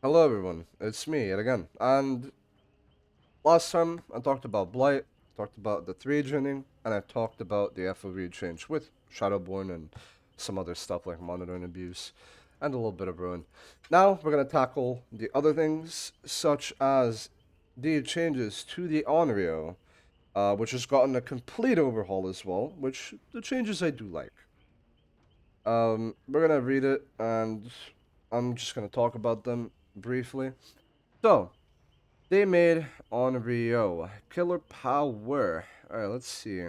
Hello everyone, it's me yet again. And last time I talked about Blight, talked about the 3 tuning, and I talked about the FOV change with Shadowborn and some other stuff like Monitor and Abuse, and a little bit of Ruin. Now we're going to tackle the other things, such as the changes to the Onryo, which has gotten a complete overhaul as well, which the changes I do like. We're going to read it, and I'm just going to talk about them briefly. So, they made Onryo killer power. Alright, let's see.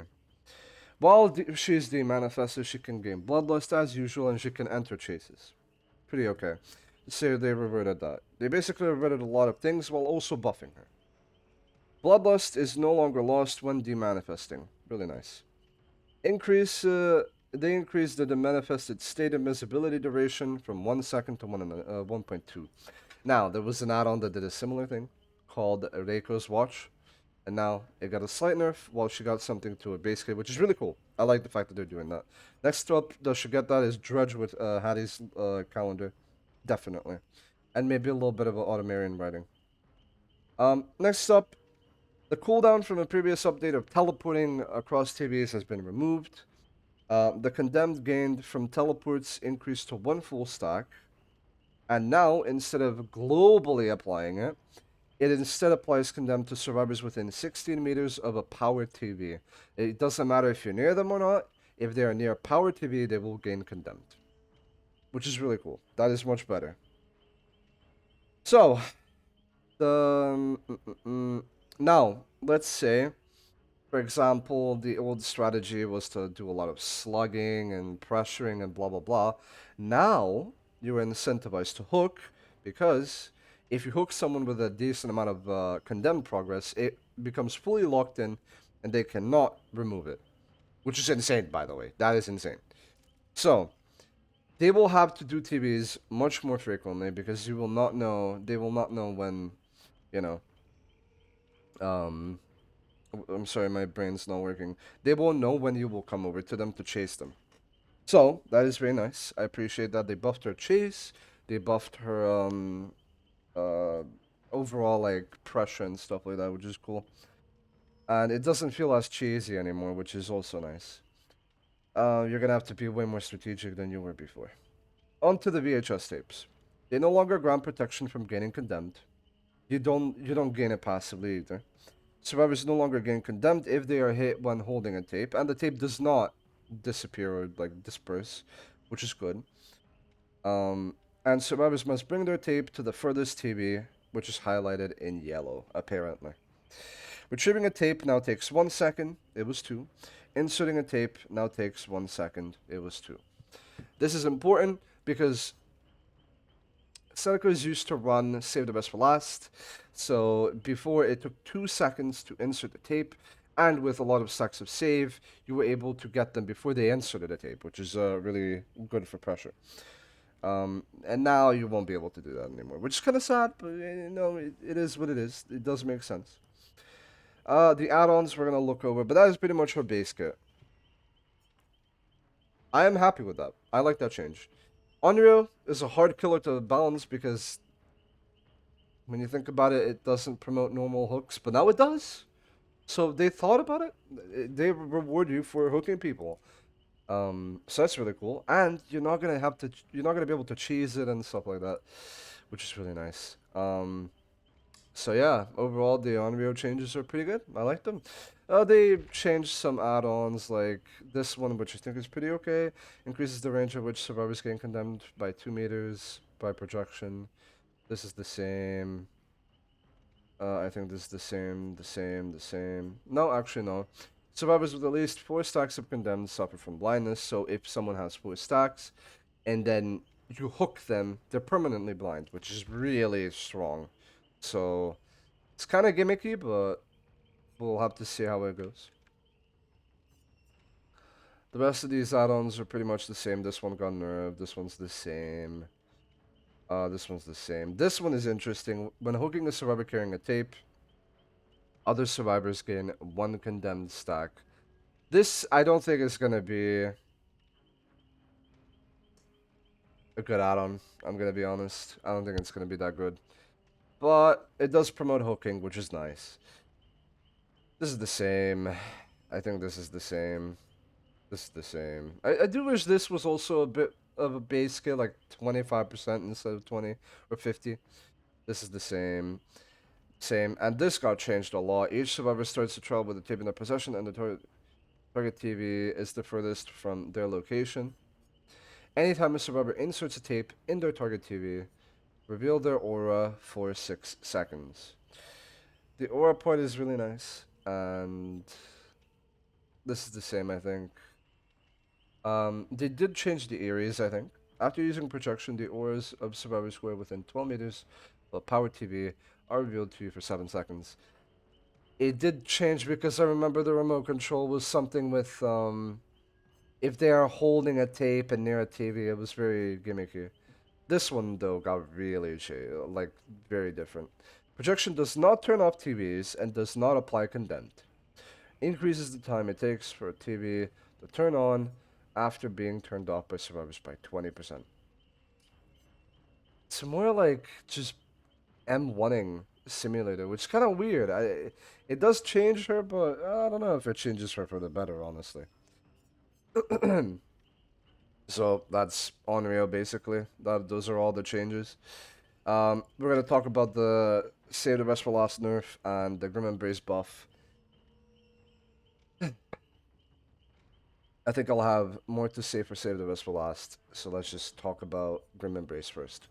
While she's the manifester, she can gain bloodlust as usual, and she can enter chases. Pretty okay. So they reverted that. They basically reverted a lot of things while also buffing her. Bloodlust is no longer lost when demanifesting. Really nice. Increase. They increased the demanifested state invisibility duration from 1 second to 1.2. Now there was an add-on that did a similar thing called Reiko's Watch, and now it got a slight nerf while she got something to a base kit, which is really cool. I like the fact that they're doing that. Next up, does she get that is Dredge with Hattie's calendar, definitely, and maybe a little bit of an Automarian writing. Next up, the cooldown from the previous update of teleporting across TVs has been removed. The condemned gained from teleports increased to 1 full stack, and now instead of globally applying it, it instead applies condemned to survivors within 16 meters of a power TV. It doesn't matter if you're near them or not. If they are near power TV, they will gain condemned, which is really cool. That is much better. So, now let's say, for example, the old strategy was to do a lot of slugging and pressuring and blah blah blah. Now you're incentivized to hook because if you hook someone with a decent amount of condemned progress, it becomes fully locked in and they cannot remove it, which is insane, by the way. That is insane. So they will have to do TVs much more frequently because you will not know. They will not know when, you know. Um, I'm sorry, my brain's not working. They won't know when you will come over to them to chase them. So that is very nice. I appreciate that they buffed her chase. They buffed her uh overall like pressure and stuff like that, which is cool. And it doesn't feel as cheesy anymore, which is also nice. You're gonna have to be way more strategic than you were before. On to the VHS tapes. They no longer grant protection from getting condemned. You don't gain it passively either. Survivors no longer gain condemned if they are hit when holding a tape, and the tape does not disappear or like disperse, which is good. And survivors must bring their tape to the furthest TV, which is highlighted in yellow, apparently. Retrieving a tape now takes 1 second, it was 2. Inserting a tape now takes 1 second, it was 2. This is important because Seneca is used to run Save the Best for Last. So before it took 2 seconds to insert the tape, and with a lot of stacks of save, you were able to get them before they inserted the tape, which is really good for pressure. And now you won't be able to do that anymore, which is kind of sad, but it is what it is. It does make sense. The add-ons we're gonna look over, but that is pretty much her base kit. I am happy with that. I like that change. Onryo is a hard killer to balance because when you think about it, it doesn't promote normal hooks, but now it does. So they thought about it. They reward you for hooking people. So that's really cool, and you're not gonna be able to cheese it and stuff like that, which is really nice. So yeah, overall the Onryo changes are pretty good. I like them. They changed some add-ons like this one, which I think is pretty okay. Increases the range at which survivors gain condemned by 2 meters by projection. This is the same. I think this is the same. No, actually no. Survivors with at least 4 stacks of condemned suffer from blindness. So if someone has 4 stacks, and then you hook them, they're permanently blind, which is really strong. So it's kind of gimmicky, but we'll have to see how it goes. The rest of these add-ons are pretty much the same. This one got nerfed. This one's the same. This one's the same. This one is interesting. When hooking a survivor carrying a tape, other survivors gain 1 condemned stack. This, I don't think is gonna be... a good add-on. I'm gonna be honest. I don't think it's gonna be that good, but it does promote hooking, which is nice. This is the same. I think this is the same. This is the same. I do wish this was also a bit of a base skill, like 25% instead of 20 or 50. This is the same. Same. And this got changed a lot. Each survivor starts the trial with a tape in their possession, and the target TV is the furthest from their location. Anytime a survivor inserts a tape in their target TV, reveal their aura for 6 seconds. The aura part is really nice, and this is the same, I think. They did change the areas, I think. After using projection, the auras of survivors who are within 12 meters of power TV are revealed to you for 7 seconds. It did change because I remember the remote control was something with, if they are holding a tape and near a TV, it was very gimmicky. This one, though, got really, like, very different. Projection does not turn off TVs and does not apply condemned. Increases the time it takes for a TV to turn on after being turned off by survivors by 20%. It's more like just M1ing simulator, which is kind of weird. It does change her, but I don't know if it changes her for the better, honestly. So that's Onryo basically. Those are all the changes. We're gonna talk about the Save the Rest for Last nerf and the Grim Embrace buff. I think I'll have more to say for Save the Rest for Last, so let's just talk about Grim Embrace first.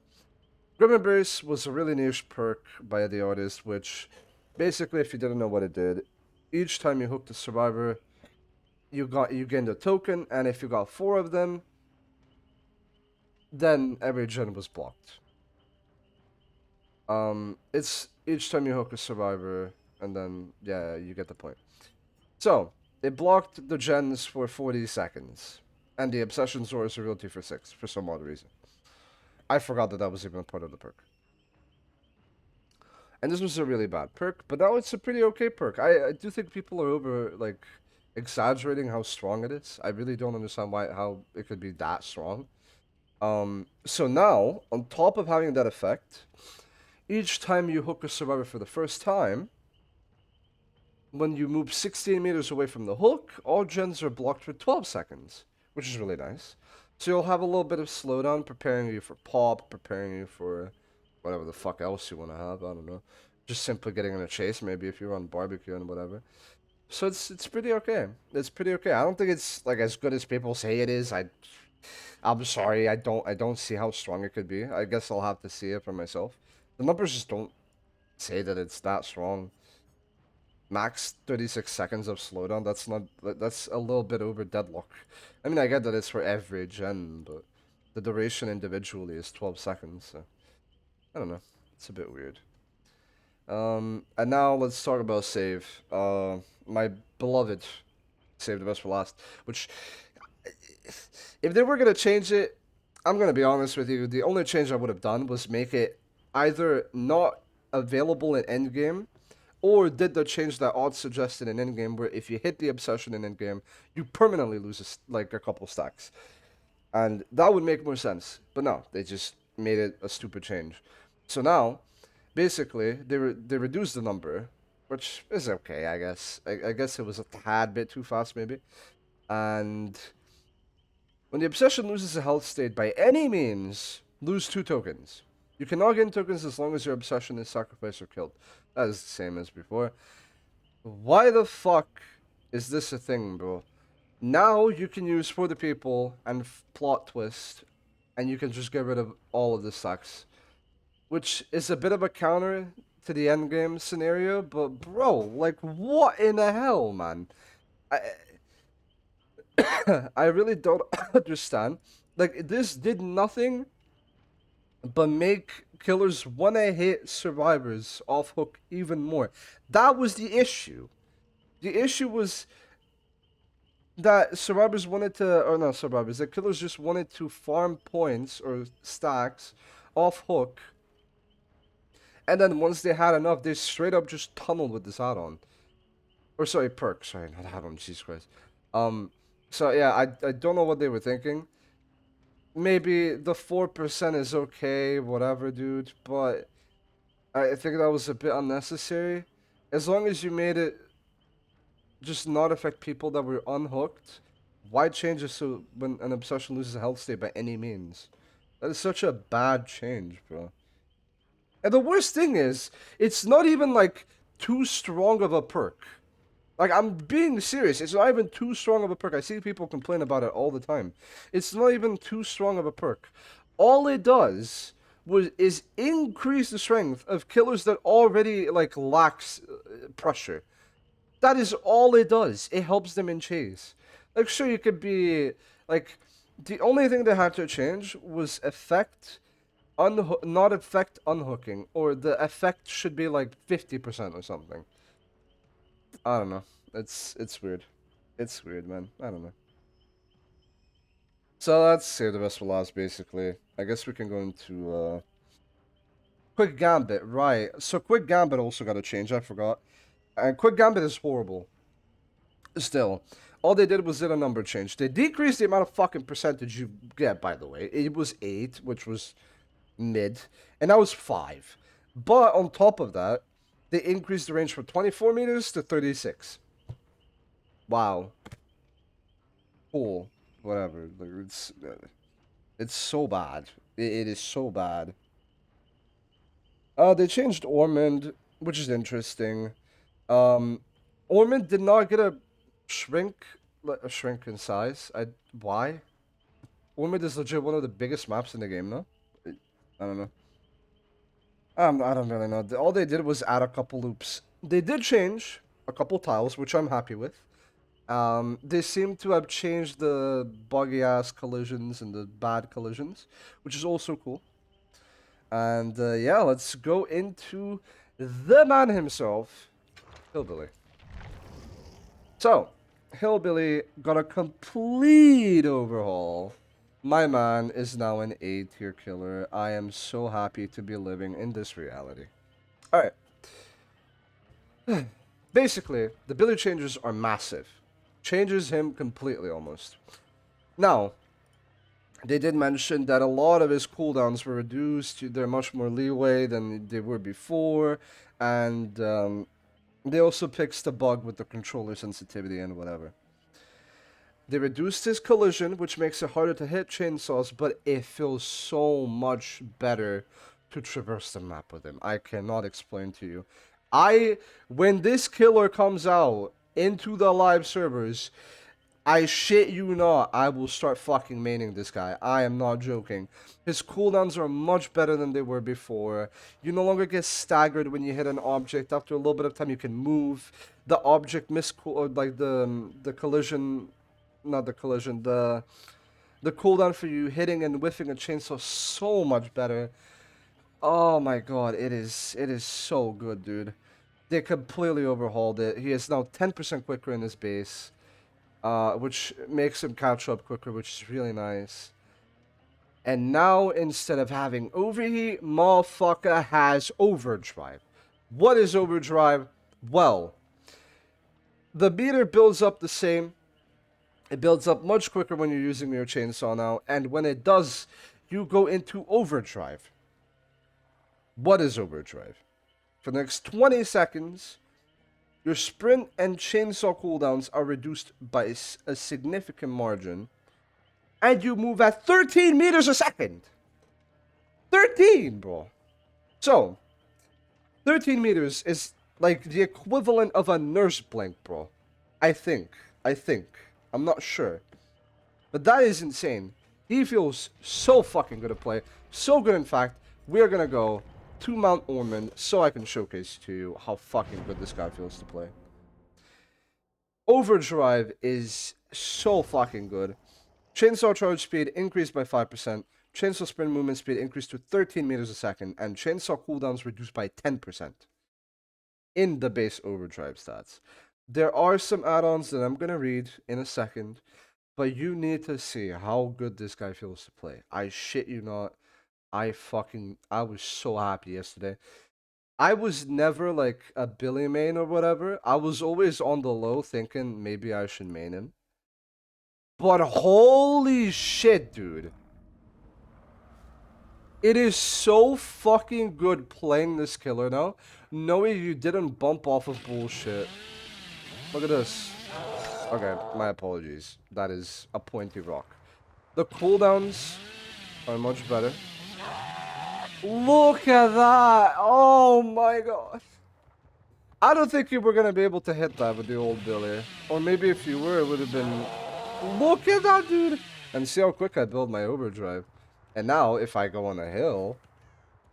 Grim Embrace was a really niche perk by the artist, which basically, if you didn't know what it did, each time you hooked a survivor, you gained a token, and if you got 4 of them, then every gen was blocked. It's each time you hook a survivor, and then yeah, you get the point. So it blocked the gens for 40 seconds, and the obsession source revealed to you for 6 for some odd reason. I forgot that that was even a part of the perk. And this was a really bad perk, but now it's a pretty okay perk. I do think people are over like exaggerating how strong it is. I really don't understand how it could be that strong. So now, on top of having that effect, each time you hook a survivor for the first time, when you move 16 meters away from the hook, all gens are blocked for 12 seconds, which is really nice. So you'll have a little bit of slowdown, preparing you for pop, preparing you for whatever the fuck else you want to have. I don't know. Just simply getting in a chase, maybe if you're on barbecue and whatever. So it's pretty okay. It's pretty okay. I don't think it's like as good as people say it is. I'm sorry. I don't see how strong it could be. I guess I'll have to see it for myself. The numbers just don't say that it's that strong. Max 36 seconds of slowdown. That's a little bit over deadlock. I mean, I get that it's for every gen, but the duration individually is 12 seconds. So I don't know. It's a bit weird. And now let's talk about save. My beloved Save the Best for Last, which if they were gonna change it, I'm gonna be honest with you. The only change I would have done was make it either not available in endgame, or did they change that odd suggestion in endgame where if you hit the obsession in endgame, you permanently lose like a couple stacks, and that would make more sense. But no, they just made it a stupid change. So now, basically, they reduced the number, which is okay, I guess. I guess it was a tad bit too fast, maybe. And when the obsession loses a health state by any means, lose 2 tokens. You cannot gain tokens as long as your obsession is sacrificed or killed. That is the same as before. Why the fuck is this a thing, bro? Now you can use For the People and Plot Twist, and you can just get rid of all of the stacks. Which is a bit of a counter to the endgame scenario, but bro, like, what in the hell, man? I, I really don't understand. Like, this did nothing but make killers wanna hit survivors off hook even more. That was the issue. The issue was that survivors wanted to, or not survivors, that killers just wanted to farm points or stacks off hook. And then once they had enough, they straight up just tunneled with this add-on. Or sorry, perk. Sorry, not add-on. Jesus Christ. So yeah, I don't know what they were thinking. maybe the 4% is okay, whatever, dude, but I think that was a bit unnecessary. As long as you made it just not affect people that were unhooked, why change it so when an obsession loses a health state by any means? That is such a bad change, bro. And the worst thing is, it's not even like too strong of a perk. Like, I'm being serious. It's not even too strong of a perk. I see people complain about it all the time. It's not even too strong of a perk. All it does is increase the strength of killers that already like lacks pressure. That is all it does. It helps them in chase. Like, sure, you could be like the only thing they had to change was effect not effect unhooking, or the effect should be like 50% or something. I don't know. It's weird. It's weird, man. I don't know. So let's save the rest for last, basically. I guess we can go into Quick Gambit, right. So Quick Gambit also got a change, I forgot. And Quick Gambit is horrible. Still. All they did was did a number change. They decreased the amount of fucking percentage you get, by the way. It was 8, which was mid, and that was 5. But on top of that, they increased the range from 24 meters to 36. Wow. Cool. Whatever. Like, it's so bad. It is so bad. They changed Ormond, which is interesting. Um, Ormond did not get a shrink in size. Why? Ormond is legit one of the biggest maps in the game, no? I don't know. I don't really know. All they did was add a couple loops. They did change a couple tiles, which I'm happy with. They seem to have changed the buggy ass collisions and the bad collisions, which is also cool. And yeah, let's go into the man himself, Hillbilly. So, Hillbilly got a complete overhaul. My man is now an A tier killer. I am so happy to be living in this reality. Alright. Basically, the Billy changes are massive. Changes him completely almost. Now, they did mention that a lot of his cooldowns were reduced. They're much more leeway than they were before. And they also fixed the bug with the controller sensitivity and whatever. They reduced his collision, which makes it harder to hit chainsaws, but it feels so much better to traverse the map with him. I cannot explain to you. When this killer comes out into the live servers, I shit you not, I will start fucking maining this guy. I am not joking. His cooldowns are much better than they were before. You no longer get staggered when you hit an object. After a little bit of time, you can move. The object or like the collision, not the collision, the cooldown for you hitting and whiffing a chainsaw so much better. Oh my god, it is so good, dude. They completely overhauled it. He is now 10% quicker in his base. Which makes him catch up quicker, which is really nice. And now, instead of having overheat, motherfucker has overdrive. What is overdrive? Well, the meter builds up the same. It builds up much quicker when you're using your chainsaw now, and when it does, you go into overdrive. What is overdrive? For the next 20 seconds, your sprint and chainsaw cooldowns are reduced by a significant margin, and you move at 13 meters a second. 13, bro. So, 13 meters is like the equivalent of a nurse blink, bro. I think. I'm not sure. But that is insane. He feels so fucking good to play. So good, in fact, we're gonna go to Mount Ormond so I can showcase to you how fucking good this guy feels to play. Overdrive is so fucking good. Chainsaw charge speed increased by 5%. Chainsaw sprint movement speed increased to 13 meters a second. And chainsaw cooldowns reduced by 10% in the base overdrive stats. There are some add-ons that I'm going to read in a second. But you need to see how good this guy feels to play. I shit you not. I was so happy yesterday. I was never like a Billy main or whatever. I was always on the low thinking maybe I should main him. But holy shit, dude. It is so fucking good playing this killer now, knowing you didn't bump off of bullshit. Look at this. Okay, my apologies. That is a pointy rock. The cooldowns are much better. Look at that! Oh my god. I don't think you were gonna be able to hit that with the old Billy. Or maybe if you were, it would have been... Look at that, dude! And see how quick I build my overdrive. And now, if I go on a hill,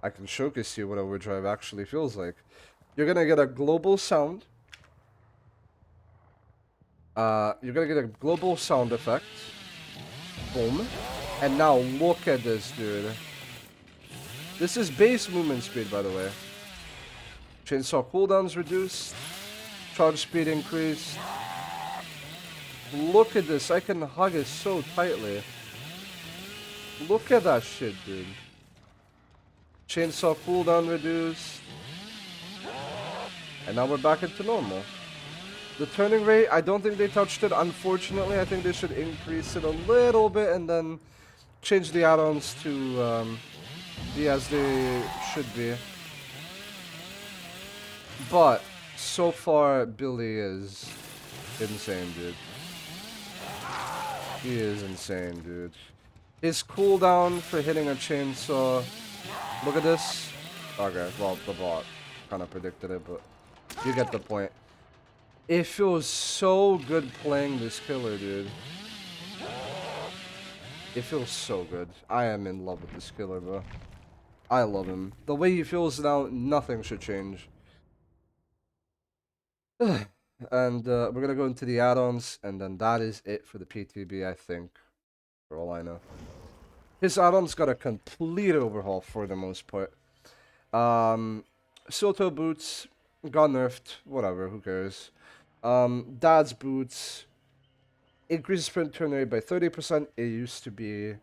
I can showcase you what overdrive actually feels like. You're gonna get a global sound. You're gonna get a global sound effect. Boom. And now look at this, dude. This is base movement speed, by the way. Chainsaw cooldowns reduced. Charge speed increased. Look at this. I can hug it so tightly. Look at that shit, dude. Chainsaw cooldown reduced. And now we're back into normal. The turning rate, I don't think they touched it. Unfortunately, I think they should increase it a little bit and then change the add-ons to be as they should be. But so far, Billy is insane, dude. He is insane, dude. His cooldown for hitting a chainsaw. Look at this. Okay, well, the bot kind of predicted it, but you get the point. It feels so good playing this killer, dude. It feels so good. I am in love with this killer, bro. I love him. The way he feels now, nothing should change. And we're gonna go into the add-ons, and then that is it for the PTB, I think. For all I know. His add-ons got a complete overhaul for the most part. Soto boots got nerfed. Whatever, who cares? Dad's boots increases sprint turn rate by 30%. It used to be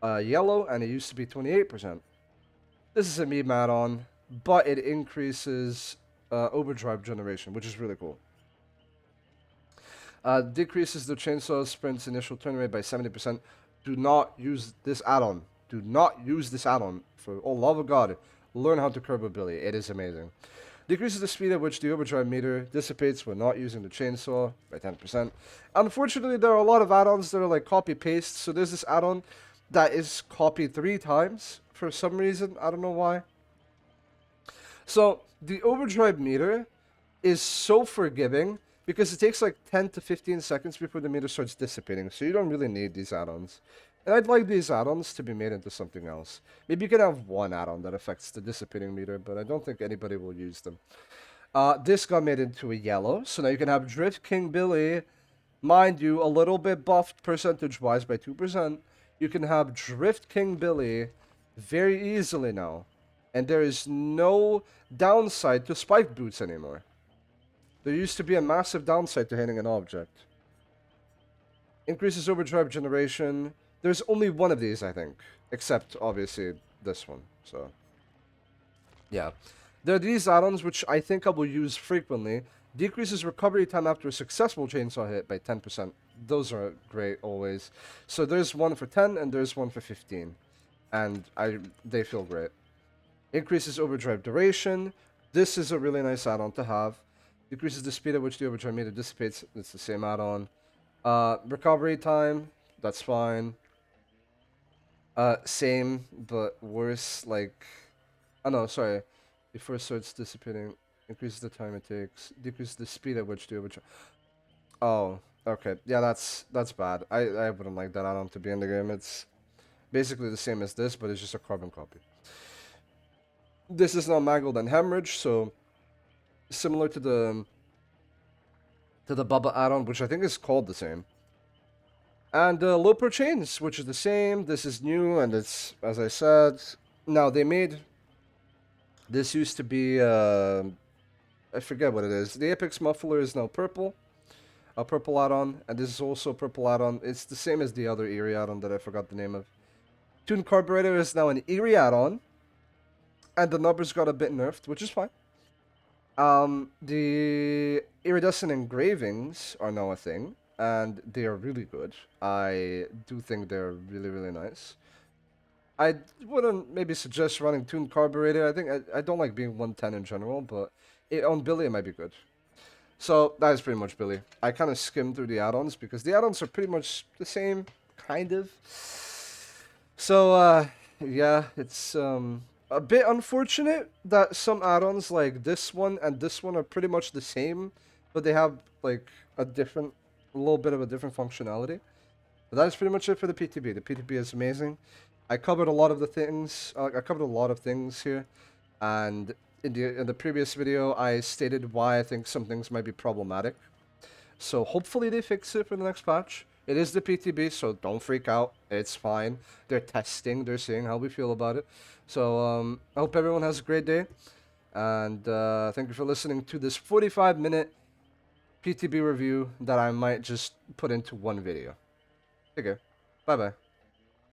yellow, and it used to be 28%. This is a meme add-on, but it increases overdrive generation, which is really cool. Decreases the chainsaw sprint's initial turn rate by 70%. Do not use this add-on. Do not use this add-on. For oh love of God, learn how to curb a Billy. It is amazing. Decreases the speed at which the overdrive meter dissipates when not using the chainsaw by 10%. Unfortunately, there are a lot of add-ons that are like copy-paste. So there's this add-on that is copied 3 times for some reason. I don't know why. So the overdrive meter is so forgiving because it takes like 10 to 15 seconds before the meter starts dissipating. So you don't really need these add-ons. And I'd like these add-ons to be made into something else. Maybe you can have one add-on that affects the dissipating meter, but I don't think anybody will use them. This got made into a yellow, so now you can have Drift King Billy, mind you, a little bit buffed percentage-wise by 2%. You can have Drift King Billy very easily now. And there is no downside to spike boots anymore. There used to be a massive downside to hitting an object. Increases overdrive generation. There's only one of these, I think. Except, obviously, this one. So, yeah. There are these add-ons, which I think I will use frequently. Decreases recovery time after a successful chainsaw hit by 10%. Those are great, always. So there's one for 10, and there's one for 15. And they feel great. Increases overdrive duration. This is a really nice add-on to have. Decreases the speed at which the overdrive meter dissipates. It's the same add-on. Recovery time. That's fine. Same, but worse, like... Oh, no, sorry. Before it starts dissipating, increases the time it takes. Decreases the speed at which the overdrive... Oh, okay. Yeah, that's bad. I wouldn't like that add-on to be in the game. It's basically the same as this, but it's just a carbon copy. This is now mangled and hemorrhage, so similar to the Bubba add-on, which I think is called the same. And low per chains, which is the same. This is new, and it's, as I said, now they made... This used to be, I forget what it is. The Apex Muffler is now purple. A purple add-on, and this is also a purple add-on. It's the same as the other Eerie add-on that I forgot the name of. Tune Carburetor is now an Eerie add-on. And the numbers got a bit nerfed, which is fine. The iridescent engravings are now a thing, and they are really good. I do think they're really, really nice. I wouldn't maybe suggest running tuned carburetor. I think I don't like being 110 in general, but on Billy it might be good. So that is pretty much Billy. I kind of skimmed through the add-ons because the add-ons are pretty much the same, kind of. So yeah, it's a bit unfortunate that some add-ons like this one and this one are pretty much the same, but they have like a little bit of a different functionality. But that is pretty much it for the PTB. The PTB is amazing. I covered a lot of the things. I covered a lot of things here, and in the previous video, I stated why I think some things might be problematic. So hopefully they fix it for the next patch. It is the PTB, so don't freak out. It's fine. They're testing. They're seeing how we feel about it. So I hope everyone has a great day, and thank you for listening to this 45-minute PTB review that I might just put into one video. Take care. Bye bye.